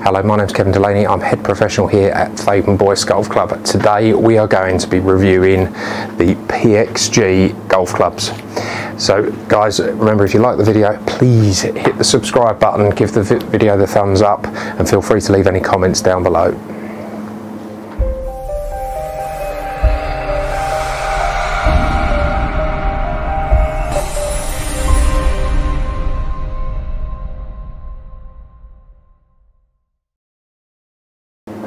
Hello, my name's Kevin Delaney. I'm head professional here at avaibale Golf Club. Today we are going to be reviewing the PXG golf clubs. So guys, remember, if you like the video, please hit the subscribe button, give the video the thumbs up, and feel free to leave any comments down below.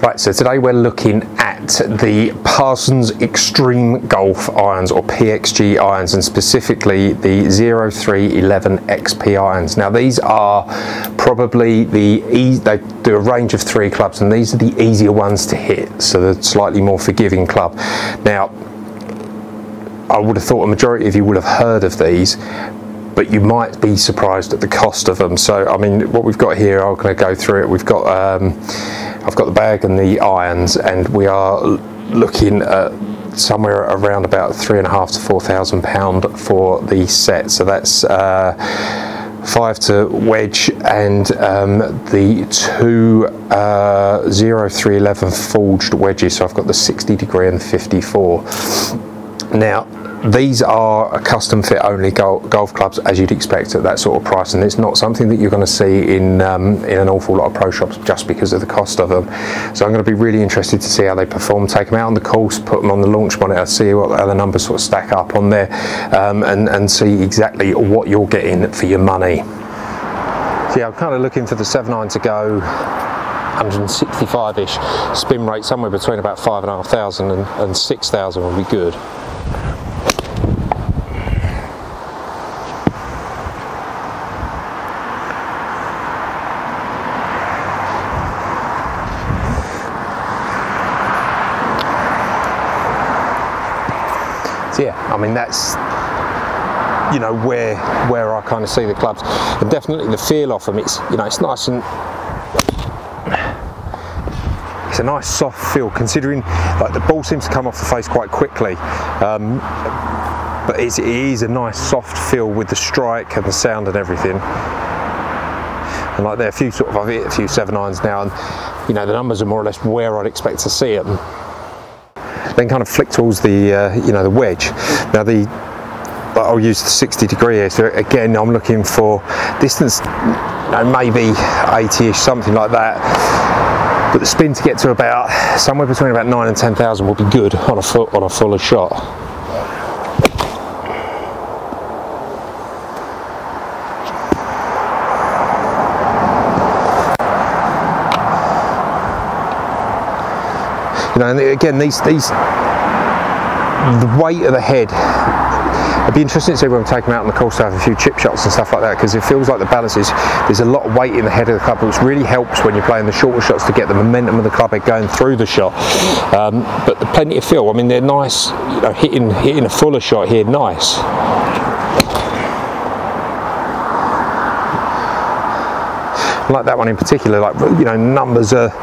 Right, so today we're looking at the Parsons Extreme Golf Irons, or PXG Irons, and specifically the 0311 XP Irons. Now these are probably they do a range of 3 clubs, and these are the easier ones to hit, so the slightly more forgiving club. Now, I would have thought a majority of you would have heard of these, but you might be surprised at the cost of them. So, I mean, what we've got here, I'm going to go through it. We've got I've got the bag and the irons, and we are looking at somewhere around about £3,500 to £4,000 for the set. So that's 5 to wedge, and the 2 0311 forged wedges. So I've got the 60 degree and the 54. Now, these are custom fit only golf clubs, as you'd expect at that sort of price, and it's not something that you're going to see in an awful lot of pro shops just because of the cost of them. So I'm going to be really interested to see how they perform, take them out on the course, put them on the launch monitor, see how the numbers sort of stack up on there, and see exactly what you're getting for your money. So yeah, I'm kind of looking for the 7.9 to go 165-ish spin rate, somewhere between about 5,500 and 6,000 would be good. So yeah, I mean, that's, you know, where I kind of see the clubs, and definitely the feel of them. It's, you know, it's nice, and it's a nice soft feel, considering like the ball seems to come off the face quite quickly, but it is a nice soft feel with the strike and the sound and everything. And like there, I've hit a few 7.9s now, and you know, the numbers are more or less where I'd expect to see them. Then kind of flick towards the you know, the wedge. Now I'll use the 60 degree here. So again, I'm looking for distance, you know, maybe 80-ish, something like that. But the spin to get to about somewhere between about 9 and 10,000 will be good on a fuller shot. You know, and again, the weight of the head, it'd be interesting to see when we take them out on the course to have a few chip shots and stuff like that, because it feels like the balance there's a lot of weight in the head of the club, which really helps when you're playing the shorter shots to get the momentum of the club head going through the shot. But the plenty of feel, I mean, they're nice, you know, hitting a fuller shot here, nice. Like that one in particular, like, you know, numbers are,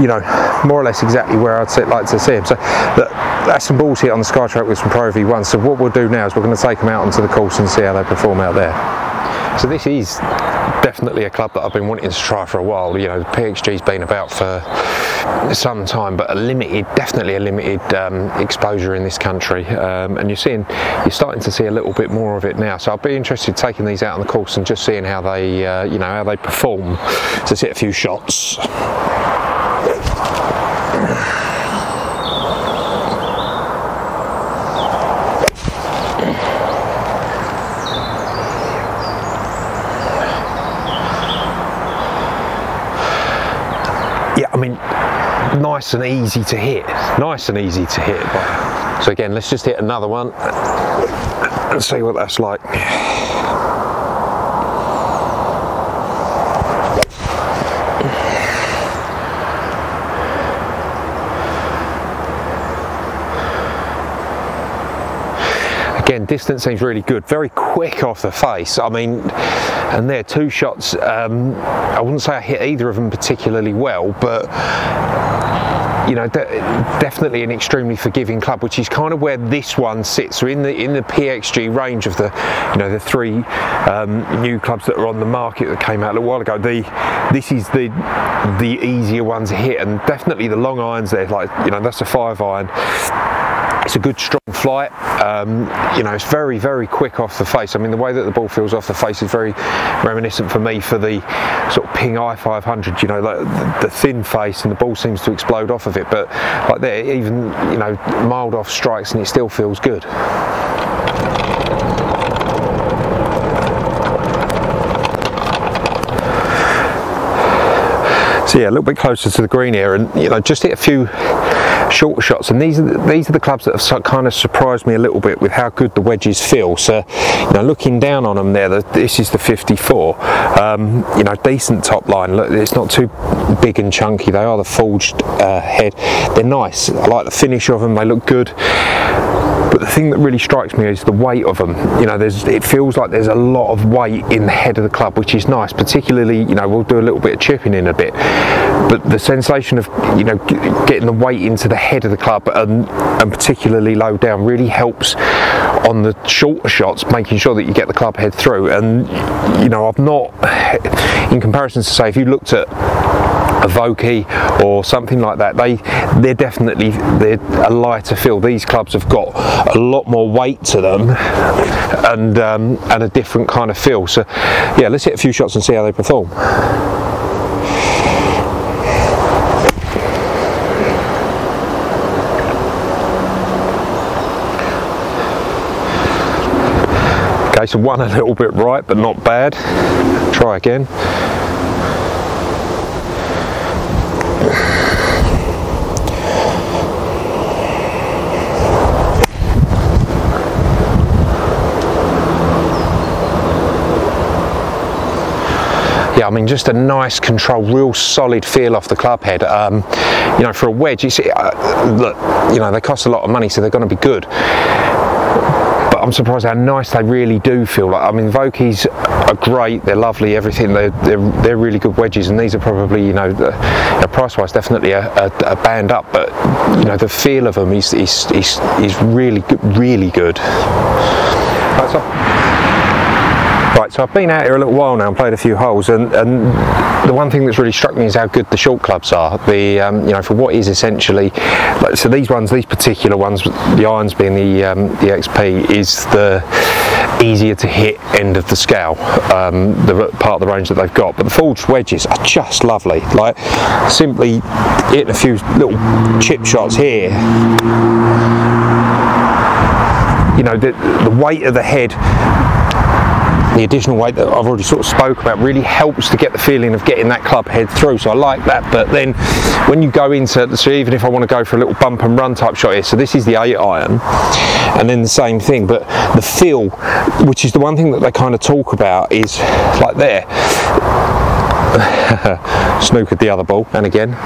you know, more or less exactly where I'd like to see them. So that's some balls here on the SkyTrack with some Pro V1. So what we'll do now is we're going to take them out onto the course and see how they perform out there. So this is definitely a club that I've been wanting to try for a while. You know, the PXG's been about for some time, but definitely a limited exposure in this country, and you're starting to see a little bit more of it now. So I'll be interested in taking these out on the course and just seeing how they you know, how they perform to hit a few shots. Yeah, I mean, nice and easy to hit. Nice and easy to hit. So again, let's just hit another one and see what that's like. Again, distance seems really good, very quick off the face. I mean, and there, 2 shots, I wouldn't say I hit either of them particularly well, but you know, definitely an extremely forgiving club, which is kind of where this one sits. So in the PXG range of the, you know, the three new clubs that are on the market that came out a little while ago, this is the easier one to hit, and definitely the long irons there, like, you know, that's a 5 iron. It's a good strong flight. You know, it's very, very quick off the face. I mean, the way that the ball feels off the face is very reminiscent for me for the sort of Ping i500, you know, like the thin face, and the ball seems to explode off of it. But like there, even, you know, mild off strikes and it still feels good. So yeah, a little bit closer to the green here, and, you know, just hit a few shorter shots, and these are the clubs that have kind of surprised me a little bit with how good the wedges feel. So, you know, looking down on them there, this is the 54. You know, decent top line. Look, it's not too big and chunky. They are the forged head. They're nice. I like the finish of them. They look good. But the thing that really strikes me is the weight of them. You know, it feels like there's a lot of weight in the head of the club, which is nice. Particularly, you know, we'll do a little bit of chipping in a bit, but the sensation of, you know, getting the weight into the head of the club and particularly low down really helps on the shorter shots, making sure that you get the club head through. And, you know, I've not, in comparison to, say, if you looked at a Vokey or something like that, they're a lighter feel. These clubs have got a lot more weight to them and a different kind of feel. So yeah, let's hit a few shots and see how they perform. Okay, so one a little bit right, but not bad. Try again. Yeah, I mean, just a nice control, real solid feel off the club head. You know, for a wedge, you see, look, you know, they cost a lot of money, so they're going to be good. But I'm surprised how nice they really do feel. Like, I mean, Vokeys are great, they're lovely, everything. They're really good wedges, and these are probably, you know, price-wise, definitely a band up. But, you know, the feel of them is really good, really good. Right, so I've been out here a little while now and played a few holes, and the one thing that's really struck me is how good the short clubs are. You know, for what is essentially, so these particular ones, the irons being the XP, is the easier to hit end of the scale, the part of the range that they've got. But the forged wedges are just lovely. Like, simply hitting a few little chip shots here, you know, the weight of the head, the additional weight that I've already sort of spoke about, really helps to get the feeling of getting that club head through. So I like that. But then when you go into, so even if I want to go for a little bump and run type shot here, so this is the 8 iron, and then the same thing, but the feel, which is the one thing that they kind of talk about, is like there. Snookered the other ball, and again.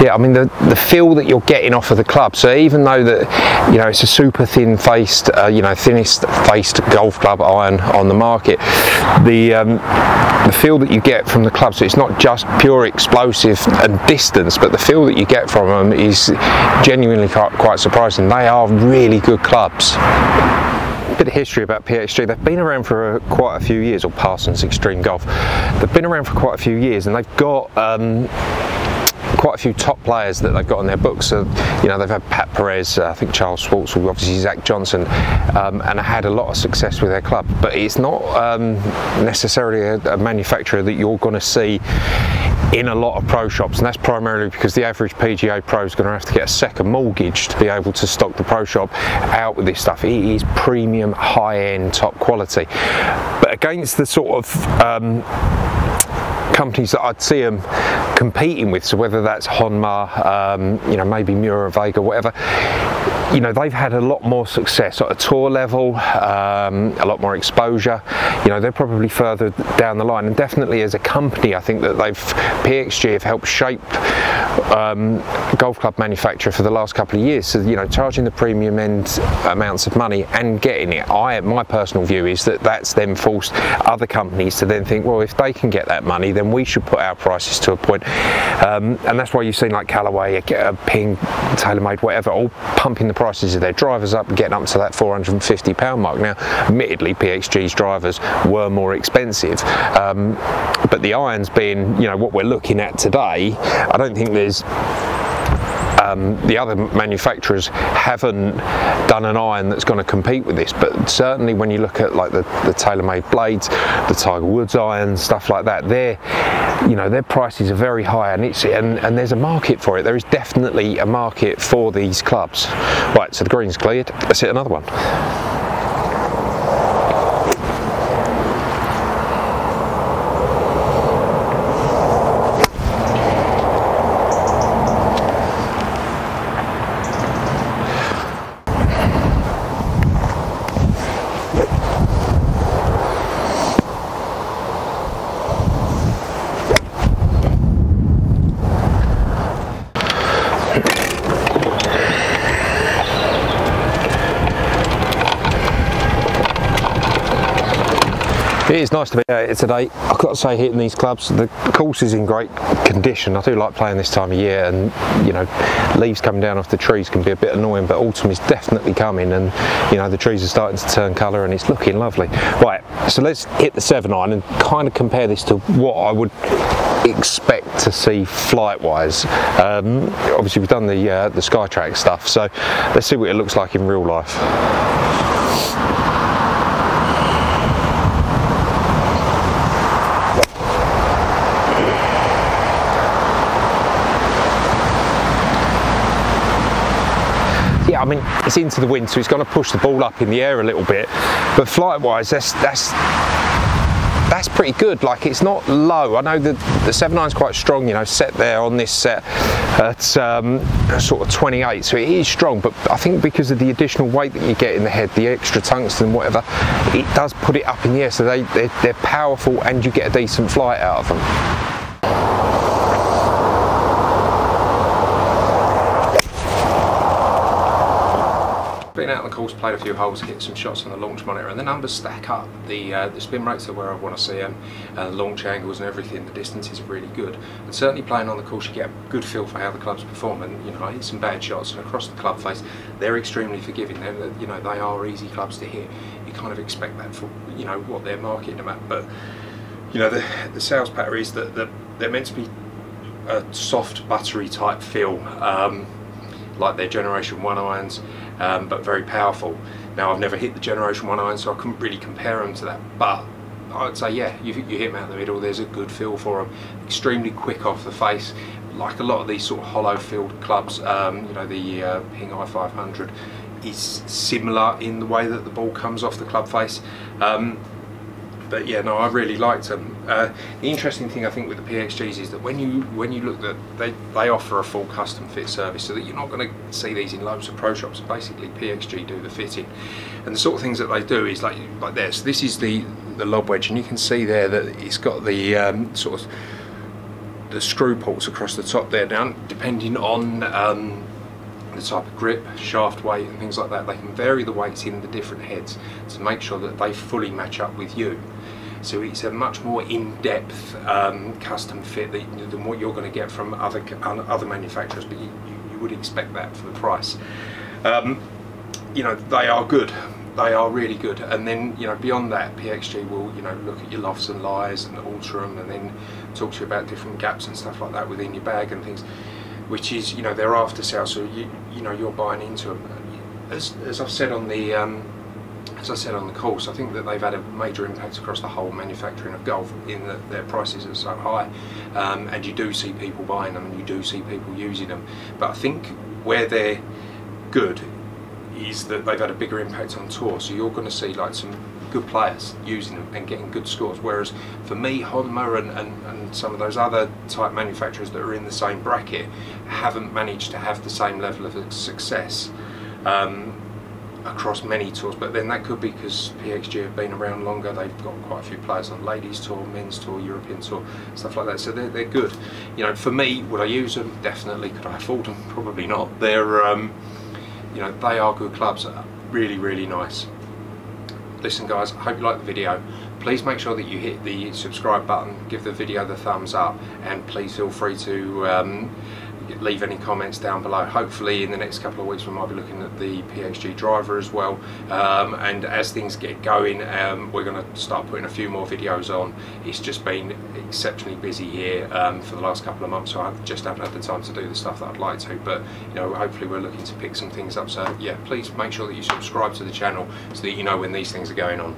Yeah, I mean, the feel that you're getting off of the club. So even though that, you know, it's a super thin-faced, you know, thinnest-faced golf club iron on the market, the feel that you get from the club, so it's not just pure explosive and distance, but the feel that you get from them is genuinely quite surprising. They are really good clubs. Bit of history about PXG. They've been around for quite a few years, or Parsons Extreme Golf. They've been around for quite a few years, and they've got quite a few top players that they've got on their books. So, you know, they've had Pat Perez, I think Charles Schwartzel, obviously Zach Johnson, and had a lot of success with their club. But it's not necessarily a manufacturer that you're going to see in a lot of pro shops, and that's primarily because the average PGA pro is going to have to get a second mortgage to be able to stock the pro shop out with this stuff. It is premium, high-end, top quality. But against the sort of companies that I'd see them competing with, so whether that's Honma, you know, maybe Mura Vega, whatever, you know, they've had a lot more success at a tour level, a lot more exposure. You know, they're probably further down the line, and definitely as a company, I think that PXG have helped shape golf club manufacturer for the last couple of years. So, you know, charging the premium end amounts of money and getting it, my personal view is that that's then forced other companies to then think, well, if they can get that money, then we should put our prices to a point. And that's why you've seen like Callaway, Ping, TaylorMade, whatever, all pumping the prices of their drivers up, getting up to that £450 mark. Now, admittedly, PXG's drivers were more expensive, but the irons being, you know, what we're looking at today, I don't think there's the other manufacturers haven't done an iron that's going to compete with this, but certainly when you look at like the TaylorMade blades, the Tiger Woods irons, stuff like that, you know, their prices are very high, and there's a market for it. There is definitely a market for these clubs. Right, so the green's cleared. Let's hit another one. It is nice to be out here today. I've got to say, hitting these clubs, the course is in great condition. I do like playing this time of year, and you know, leaves coming down off the trees can be a bit annoying, but autumn is definitely coming, and you know, the trees are starting to turn colour and it's looking lovely. Right, so let's hit the 7-iron and kind of compare this to what I would expect to see flight wise. Obviously we've done the Skytrack stuff, so let's see what it looks like in real life. I mean, it's into the wind, so it's going to push the ball up in the air a little bit, but flight wise, that's pretty good. Like, it's not low. I know that the 7-iron's quite strong, you know, set there on this set at sort of 28, so it is strong, but I think because of the additional weight that you get in the head, the extra tungsten, whatever, it does put it up in the air, so they're powerful and you get a decent flight out of them. Been out on the course, played a few holes, hit some shots on the launch monitor, and the numbers stack up. The spin rates are where I want to see them, the launch angles and everything. The distances are really good, and certainly playing on the course you get a good feel for how the clubs perform. And you know, I hit some bad shots, and across the club face they're extremely forgiving. You know, they are easy clubs to hit. You kind of expect that for, you know, what they're marketing them at, but you know, the sales patter is that they're meant to be a soft buttery type feel, like their Generation 1 irons, but very powerful. Now, I've never hit the Generation 1 iron, so I couldn't really compare them to that, but I'd say, yeah, you hit them out the middle, there's a good feel for them. Extremely quick off the face, like a lot of these sort of hollow filled clubs. You know, the Ping i500 is similar in the way that the ball comes off the club face. But yeah, no, I really liked them. The interesting thing I think with the PXGs is that when you look at, they offer a full custom fit service, so that you're not going to see these in loads of pro shops. Basically, PXG do the fitting, and the sort of things that they do is like this. This is the lob wedge, and you can see there that it's got the sort of the screw ports across the top there. Now, depending on the type of grip, shaft weight and things like that, they can vary the weights in the different heads to make sure that they fully match up with you. So it's a much more in-depth custom fit than what you're going to get from other manufacturers, but you would expect that for the price. You know, they are good. They are really good. And then, you know, beyond that, PXG will, you know, look at your lofts and lies and alter them, and then talk to you about different gaps and stuff like that within your bag and things, which is, you know, they're after sales, so you know, you're buying into them. As I've said on the course, I think that they've had a major impact across the whole manufacturing of golf in that their prices are so high, and you do see people buying them and you do see people using them. But I think where they're good is that they've had a bigger impact on tour, so you're going to see like some good players using them and getting good scores, whereas for me, Honma and some of those other type manufacturers that are in the same bracket haven't managed to have the same level of success. across many tours, but then that could be because PXG have been around longer. They've got quite a few players on ladies tour, men's tour, European tour, stuff like that, so they're good. You know, for me, would I use them? Definitely. Could I afford them? Probably not. They're you know, they are good clubs, really nice. Listen guys, I hope you like the video. Please make sure that you hit the subscribe button, give the video the thumbs up, and please feel free to leave any comments down below. Hopefully in the next couple of weeks we might be looking at the PXG driver as well, and as things get going, we're going to start putting a few more videos on. It's just been exceptionally busy here for the last couple of months, so I just haven't had the time to do the stuff that I'd like to, but you know, hopefully we're looking to pick some things up. So yeah, please make sure that you subscribe to the channel so that you know when these things are going on.